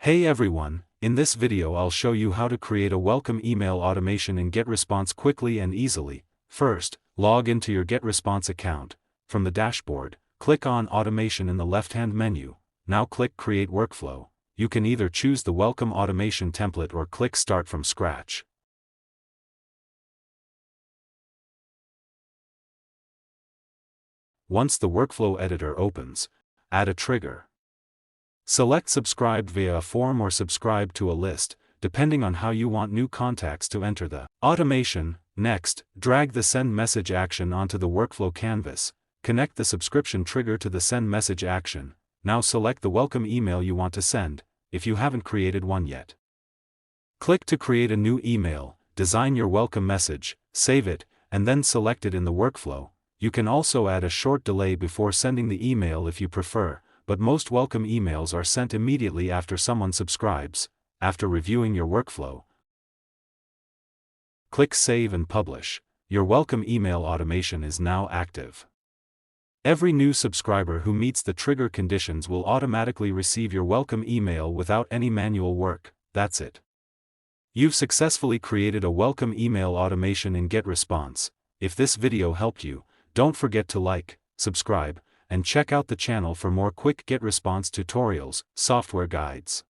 Hey everyone, in this video I'll show you how to create a welcome email automation in GetResponse quickly and easily. First, log into your GetResponse account. From the dashboard, click on Automation in the left-hand menu. Now click Create Workflow. You can either choose the Welcome Automation template or click Start from Scratch. Once the workflow editor opens, add a trigger. Select Subscribed via a form or subscribe to a list, depending on how you want new contacts to enter the automation. Next, drag the Send Message action onto the workflow canvas. Connect the subscription trigger to the Send Message action. Now select the welcome email you want to send, if you haven't created one yet. Click to create a new email, design your welcome message, save it, and then select it in the workflow. You can also add a short delay before sending the email if you prefer, but most welcome emails are sent immediately after someone subscribes. After reviewing your workflow, click Save and Publish. Your welcome email automation is now active. Every new subscriber who meets the trigger conditions will automatically receive your welcome email without any manual work. That's it. You've successfully created a welcome email automation in GetResponse. If this video helped you, don't forget to like, subscribe, and check out the channel for more quick GetResponse tutorials, software guides.